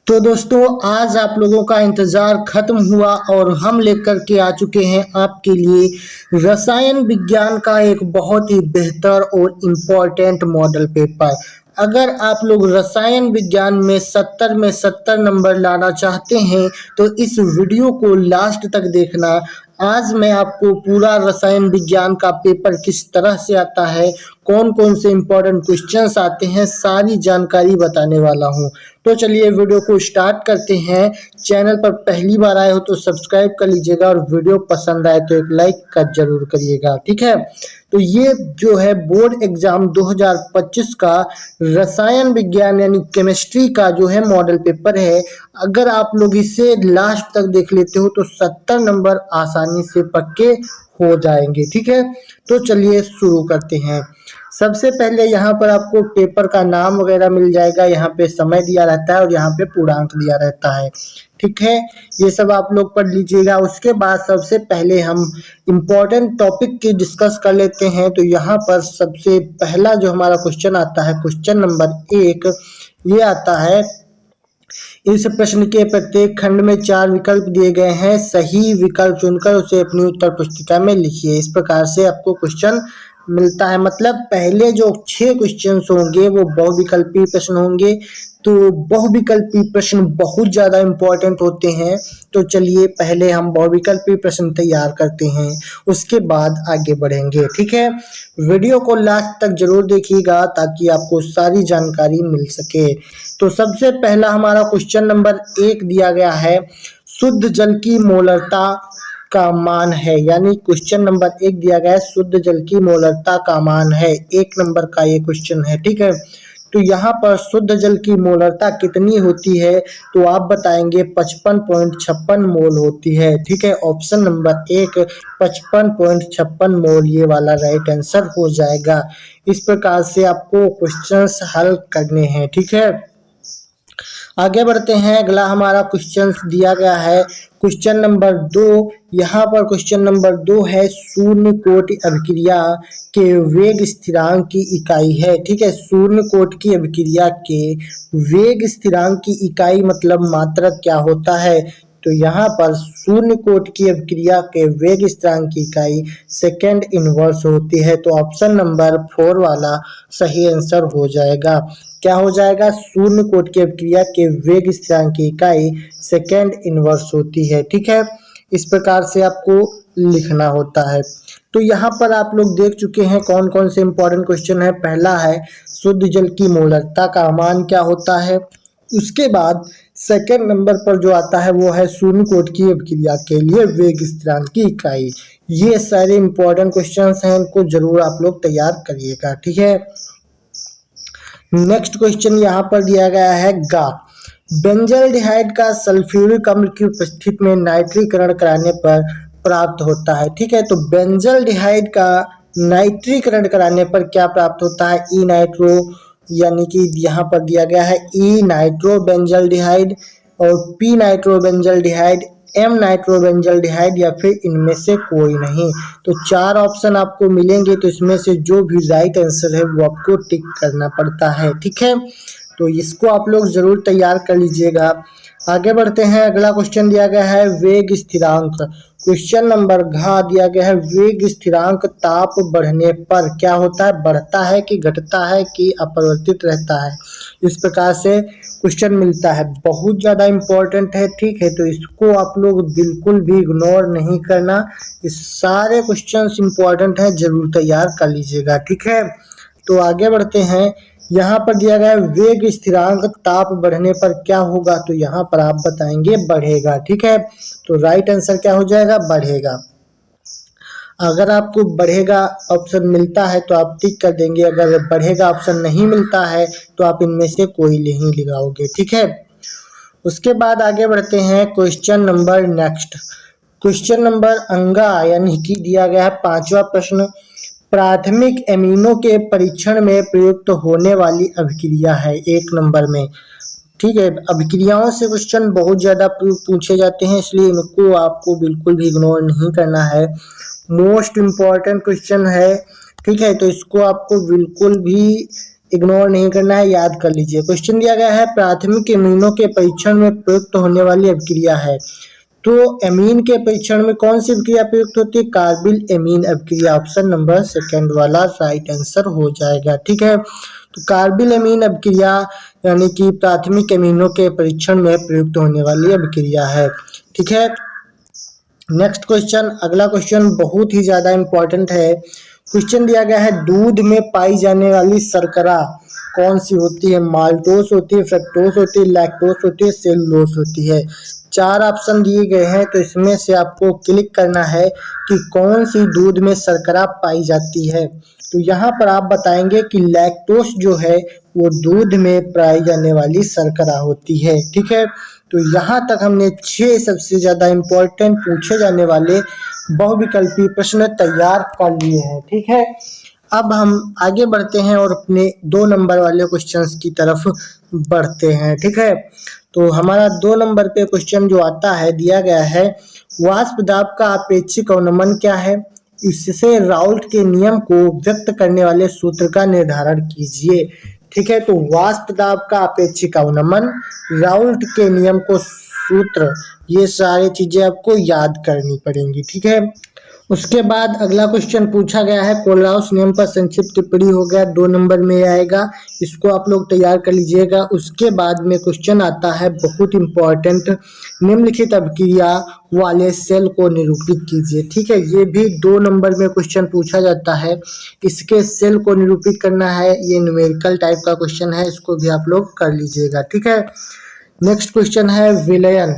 तो दोस्तों आज आप लोगों का इंतज़ार खत्म हुआ और हम लेकर के आ चुके हैं आपके लिए रसायन विज्ञान का एक बहुत ही बेहतर और इम्पोर्टेंट मॉडल पेपर। अगर आप लोग रसायन विज्ञान में 70 में 70 नंबर लाना चाहते हैं तो इस वीडियो को लास्ट तक देखना। आज मैं आपको पूरा रसायन विज्ञान का पेपर किस तरह से आता है, कौन कौन से इम्पोर्टेंट क्वेश्चंस आते हैं, सारी जानकारी बताने वाला हूं। तो चलिए वीडियो को स्टार्ट करते हैं। चैनल पर पहली बार आए हो तो सब्सक्राइब कर लीजिएगा और वीडियो पसंद आए तो एक लाइक का जरूर करिएगा, ठीक है। तो ये जो है बोर्ड एग्जाम 2025 का रसायन विज्ञान यानी केमिस्ट्री का जो है मॉडल पेपर है। अगर आप लोग इसे लास्ट तक देख लेते हो तो 70 नंबर आसानी से पक्के हो जाएंगे, ठीक है। तो चलिए शुरू करते हैं। सबसे पहले यहाँ पर आपको पेपर का नाम वगैरह मिल जाएगा, यहाँ पे समय दिया रहता है और यहाँ पे पूर्णांक दिया रहता है, ठीक है। ये सब आप लोग पढ़ लीजिएगा। उसके बाद सबसे पहले हम इम्पोर्टेंट टॉपिक की डिस्कस कर लेते हैं। तो यहाँ पर सबसे पहला जो हमारा क्वेश्चन आता है, क्वेश्चन नंबर 1, ये आता है। इस प्रश्न के प्रत्येक खंड में 4 विकल्प दिए गए हैं, सही विकल्प चुनकर उसे अपनी उत्तर पुस्तिका में लिखिए। इस प्रकार से आपको क्वेश्चन मिलता है। मतलब पहले जो 6 क्वेश्चंस होंगे वो बहुविकल्पी प्रश्न होंगे। तो बहुविकल्पी प्रश्न बहुत ज़्यादा इम्पोर्टेंट होते हैं। तो चलिए पहले हम बहुविकल्पी प्रश्न तैयार करते हैं, उसके बाद आगे बढ़ेंगे, ठीक है। वीडियो को लास्ट तक जरूर देखिएगा ताकि आपको सारी जानकारी मिल सके। तो सबसे पहला हमारा क्वेश्चन नंबर 1 दिया गया है, शुद्ध जल की मोलरता का मान है। यानी क्वेश्चन नंबर 1 दिया गया है, शुद्ध जल की मोलरता का मान है। 1 नंबर का ये क्वेश्चन है, ठीक है। तो यहाँ पर शुद्ध जल की मोलरता कितनी होती है तो आप बताएंगे 55.56 मोल होती है, ठीक है। ऑप्शन नंबर 1 55.56 मोल ये वाला राइट आंसर हो जाएगा। इस प्रकार से आपको क्वेश्चंस हल करने हैं, ठीक है। आगे बढ़ते हैं। अगला हमारा क्वेश्चन दिया गया है क्वेश्चन नंबर 2। यहाँ पर क्वेश्चन नंबर 2 है, शून्य कोटि अभिक्रिया के वेग स्थिरांक की इकाई है, ठीक है। शून्य कोटि की अभिक्रिया के वेग स्थिरांक की इकाई मतलब मात्रक क्या होता है। तो यहाँ पर शून्य कोटि की अभिक्रिया के वेग स्थिरांक की इकाई सेकेंड इनवर्स होती है। तो ऑप्शन नंबर 4 वाला सही आंसर हो जाएगा। क्या हो जाएगा? शून्य कोटि की अभिक्रिया के वेग स्थिरांक की इकाई सेकेंड इनवर्स होती है, ठीक है। इस प्रकार से आपको लिखना होता है। तो यहाँ पर आप लोग देख चुके हैं कौन कौन से इंपॉर्टेंट क्वेश्चन है। पहला है शुद्ध जल की मोलरता का मान क्या होता है। उसके बाद सेकेंड नंबर पर जो आता है वो है शून्य कोटि की अभिक्रिया के लिए वेग स्थिरांक की इकाई। ये सारे इंपॉर्टेंट क्वेश्चंस हैं, इनको जरूर आप लोग तैयार करिएगा, ठीक है। नेक्स्ट क्वेश्चन यहाँ पर दिया गया है, गा बेंजल्डिहाइड का सल्फ्यूरिक अम्ल की उपस्थिति में नाइट्रीकरण कराने पर प्राप्त होता है, ठीक है। तो बेंजल्डिहाइड का नाइट्रीकरण कराने पर क्या प्राप्त होता है? ई नाइट्रो, यानी कि यहाँ पर दिया गया है ई नाइट्रो बेंजल्डिहाइड और P nitro benzaldehyde, M nitro benzaldehyde या फिर इनमें से कोई नहीं। तो 4 ऑप्शन आपको मिलेंगे, तो इसमें से जो भी राइट आंसर है वो आपको टिक करना पड़ता है, ठीक है। तो इसको आप लोग जरूर तैयार कर लीजिएगा। आगे बढ़ते हैं। अगला क्वेश्चन दिया गया है वेग स्थिरांक। क्वेश्चन नंबर घ दिया गया है, वेग स्थिरांक ताप बढ़ने पर क्या होता है? बढ़ता है कि घटता है कि अपरिवर्तित रहता है। इस प्रकार से क्वेश्चन मिलता है, बहुत ज़्यादा इम्पोर्टेंट है, ठीक है। तो इसको आप लोग बिल्कुल भी इग्नोर नहीं करना। इस सारे क्वेश्चंस इम्पोर्टेंट हैं, जरूर तैयार कर लीजिएगा, ठीक है। तो आगे बढ़ते हैं। यहाँ पर दिया गया है वेग स्थिरांक ताप बढ़ने पर क्या होगा। तो यहाँ पर आप बताएंगे बढ़ेगा, ठीक है। तो राइट आंसर क्या हो जाएगा? बढ़ेगा। अगर आपको बढ़ेगा ऑप्शन मिलता है तो आप टिक कर देंगे, अगर बढ़ेगा ऑप्शन नहीं मिलता है तो आप इनमें से कोई नहीं लगाओगे, ठीक है। उसके बाद आगे बढ़ते हैं। Question number next, question number अंगा यानी कि दिया गया है 5वां प्रश्न, प्राथमिक एमिनो के परीक्षण में प्रयुक्त होने वाली अभिक्रिया है 1 नंबर में, ठीक है। अभिक्रियाओं से क्वेश्चन बहुत ज़्यादा पूछे जाते हैं, इसलिए इनको आपको बिल्कुल भी इग्नोर नहीं करना है। मोस्ट इम्पॉर्टेंट क्वेश्चन है, ठीक है। तो इसको आपको बिल्कुल भी इग्नोर नहीं करना है, याद कर लीजिए। क्वेश्चन दिया गया है प्राथमिक एमिनों के परीक्षण में प्रयुक्त होने वाली अभिक्रिया है। तो एमीन के परीक्षण में कौन सी अभिक्रिया प्रयुक्त होती है? कार्बिल एमीन अभिक्रिया। ऑप्शन नंबर सेकंड वाला राइट आंसर हो जाएगा। ठीक है, तो कार्बिल एमीन अभिक्रिया यानी कि प्राथमिक एमीनों के परीक्षण में प्रयुक्त होने वाली अभिक्रिया है। ठीक है, नेक्स्ट क्वेश्चन, अगला क्वेश्चन बहुत ही ज्यादा इंपॉर्टेंट है। क्वेश्चन दिया गया है दूध में पाई जाने वाली शर्करा कौन सी होती है? माल्टोस होती है, फ्रक्टोस होती है, लैक्टोस होती है, सेलुलोस होती है। चार ऑप्शन दिए गए हैं, तो इसमें से आपको क्लिक करना है कि कौन सी दूध में शर्करा पाई जाती है। तो यहाँ पर आप बताएंगे कि लैक्टोस जो है वो दूध में पाई जाने वाली शर्करा होती है। ठीक है, तो यहाँ तक हमने 6 सबसे ज्यादा इंपॉर्टेंट पूछे जाने वाले बहुविकल्पी प्रश्न तैयार कर लिए हैं। ठीक है, अब हम आगे बढ़ते हैं और अपने 2 नंबर वाले क्वेश्चंस की तरफ बढ़ते हैं। ठीक है, तो हमारा 2 नंबर पे क्वेश्चन जो आता है, दिया गया है वाष्प दाब का अपेक्षिक अवनमन क्या है? इससे राउल्ट के नियम को व्यक्त करने वाले सूत्र का निर्धारण कीजिए। ठीक है, तो वाष्प दाब का अपेक्षिक अवनमन, राउल्ट के नियम को सूत्र, ये सारी चीजें आपको याद करनी पड़ेंगी। ठीक है, उसके बाद अगला क्वेश्चन पूछा गया है कोलराउस नियम पर संक्षिप्त टिप्पणी हो गया, 2 नंबर में आएगा, इसको आप लोग तैयार कर लीजिएगा। उसके बाद में क्वेश्चन आता है बहुत इंपॉर्टेंट, निम्नलिखित अभिक्रिया वाले सेल को निरूपित कीजिए। ठीक है, ये भी 2 नंबर में क्वेश्चन पूछा जाता है, इसके सेल को निरूपित करना है। ये न्यूमेरिकल टाइप का क्वेश्चन है, इसको भी आप लोग कर लीजिएगा। ठीक है, नेक्स्ट क्वेश्चन है विलयन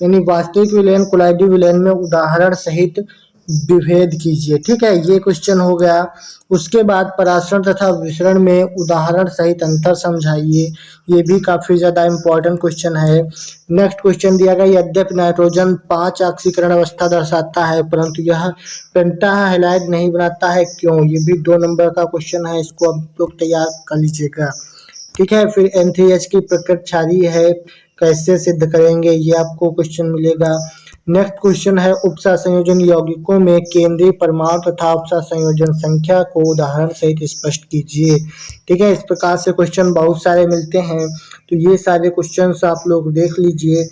यानी वास्तविक विलयन कोलाइडी विलयन में उदाहरण सहित विभेद कीजिए। ठीक है, ये क्वेश्चन हो गया। उसके बाद परासरण तथा विसरण में उदाहरण सहित अंतर समझाइए, ये भी काफी ज्यादा इंपॉर्टेंट क्वेश्चन है। नेक्स्ट क्वेश्चन दिया गया यद्यपि नाइट्रोजन 5 ऑक्सीकरण अवस्था दर्शाता है परंतु यह पेंटाहाइलाइड नहीं बनाता है, क्यों? ये भी 2 नंबर का क्वेश्चन है, इसको आप लोग तैयार कर लीजिएगा। ठीक है, फिर N3H की प्रकृति क्षारीय है, कैसे सिद्ध करेंगे, ये आपको क्वेश्चन मिलेगा। नेक्स्ट क्वेश्चन है उपसा संयोजन यौगिकों में केंद्रीय परमाणु तथा उपसा संयोजन संख्या को उदाहरण सहित स्पष्ट कीजिए। ठीक है, इस प्रकार से क्वेश्चन बहुत सारे मिलते हैं, तो ये सारे क्वेश्चंस आप लोग देख लीजिए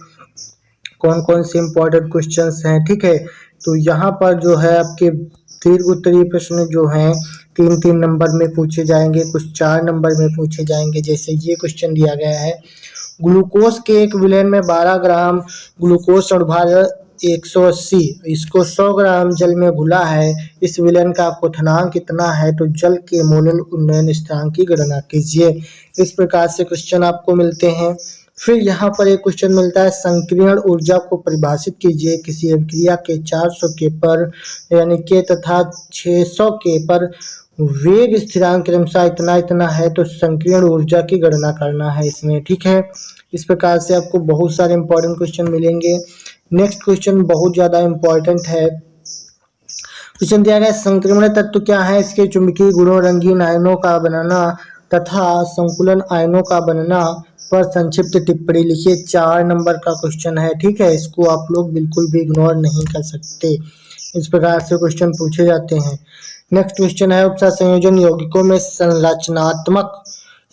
कौन कौन से इंपॉर्टेंट क्वेश्चंस हैं। ठीक है, तो यहाँ पर जो है आपके दीर्घ उत्तरीय प्रश्न जो हैं 3-3 नंबर में पूछे जाएंगे, कुछ 4 नंबर में पूछे जाएंगे। जैसे ये क्वेश्चन दिया गया है ग्लूकोज के एक विलयन में 12 ग्राम ग्लूकोज और भार 180, इसको 100 ग्राम जल में घुला है, इस विलयन का क्वथनांक कितना है? तो जल के मोलल उन्नयन स्थिरांक की गणना कीजिए। इस प्रकार से क्वेश्चन आपको मिलते हैं। फिर यहाँ पर एक क्वेश्चन मिलता है संकीर्ण ऊर्जा को परिभाषित कीजिए, किसी अभिक्रिया के 400 के पर यानी के तथा 600 के पर वेग स्थिरांक क्रमशः इतना इतना है, तो संकीर्ण ऊर्जा की गणना करना है इसमें। ठीक है, इस प्रकार से आपको बहुत सारे इंपॉर्टेंट क्वेश्चन मिलेंगे। नेक्स्ट क्वेश्चन बहुत ज्यादा इंपॉर्टेंट है। क्वेश्चन दिया गया संक्रमण तत्व क्या है? इसके चुंबकीय गुणों, रंगीन आयनों का बनना तथा संकुलन आयनों का बनना पर संक्षिप्त टिप्पणी लिखिए। 4 नंबर का क्वेश्चन है। ठीक है, इसको आप लोग बिल्कुल भी इग्नोर नहीं कर सकते, इस प्रकार से क्वेश्चन पूछे जाते हैं। नेक्स्ट क्वेश्चन है उपसा संयोजन यौगिकों में संरचनात्मक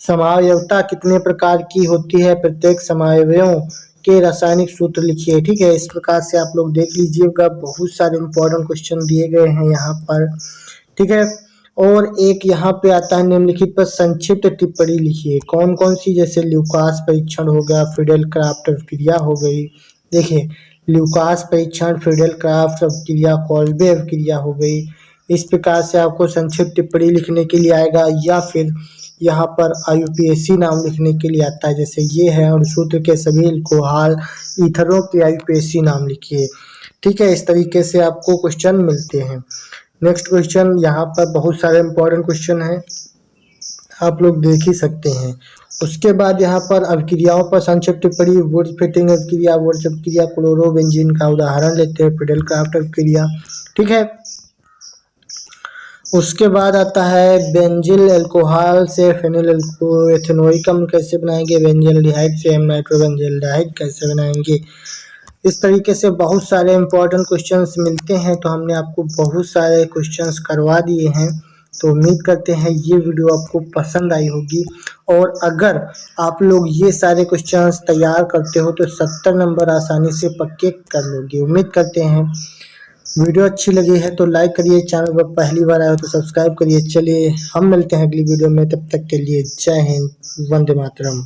समावयवता कितने प्रकार की होती है? प्रत्येक समावयवों के रासायनिक सूत्र लिखिए। ठीक है, इस प्रकार से आप लोग देख लीजिएगा, बहुत सारे इंपॉर्टेंट क्वेश्चन दिए गए हैं यहाँ पर। ठीक है, और एक यहाँ पे आता है निम्नलिखित पर संक्षिप्त टिप्पणी लिखिए। कौन कौन सी? जैसे ल्यूकास परीक्षण हो गया, फिडेल क्राफ्ट अभिक्रिया हो गई। देखिए ल्यूकास परीक्षण, फिडेल क्राफ्ट अभिक्रिया, कॉल्बे अभिक्रिया हो गई। इस प्रकार से आपको संक्षिप्त टिप्पणी लिखने के लिए आएगा, या फिर यहाँ पर IUPAC नाम लिखने के लिए आता है, जैसे ये है, और सूत्र के सभी अल्कोहल ईथरों के IUPAC नाम लिखिए। ठीक है, इस तरीके से आपको क्वेश्चन मिलते हैं। नेक्स्ट क्वेश्चन, यहाँ पर बहुत सारे इंपॉर्टेंट क्वेश्चन हैं, आप लोग देख ही सकते हैं। उसके बाद यहाँ पर अभिक्रियाओं पर संक्षिप्त टिप्पणी, वुड्स फिटिंग अभिक्रिया, वुड्स अभिक्रिया, क्लोरोबेंजीन का उदाहरण लेते हैं, फिडेल क्राफ्ट अभिक्रिया। ठीक है, उसके बाद आता है बेंजिल अल्कोहल से फेनिल एथेनोइक अम्ल कैसे बनाएंगे, बेंजल्डिहाइड से हम नाइट्रोबेंजल्डिहाइड कैसे बनाएंगे। इस तरीके से बहुत सारे इंपॉर्टेंट क्वेश्चंस मिलते हैं, तो हमने आपको बहुत सारे क्वेश्चंस करवा दिए हैं। तो उम्मीद करते हैं ये वीडियो आपको पसंद आई होगी। और अगर आप लोग ये सारे क्वेश्चंस तैयार करते हो तो 70 नंबर आसानी से पक्के कर लोगे। उम्मीद करते हैं वीडियो अच्छी लगी है तो लाइक करिए, चैनल पर पहली बार आए हो तो सब्सक्राइब करिए। चलिए हम मिलते हैं अगली वीडियो में, तब तक के लिए जय हिंद, वंदे मातरम।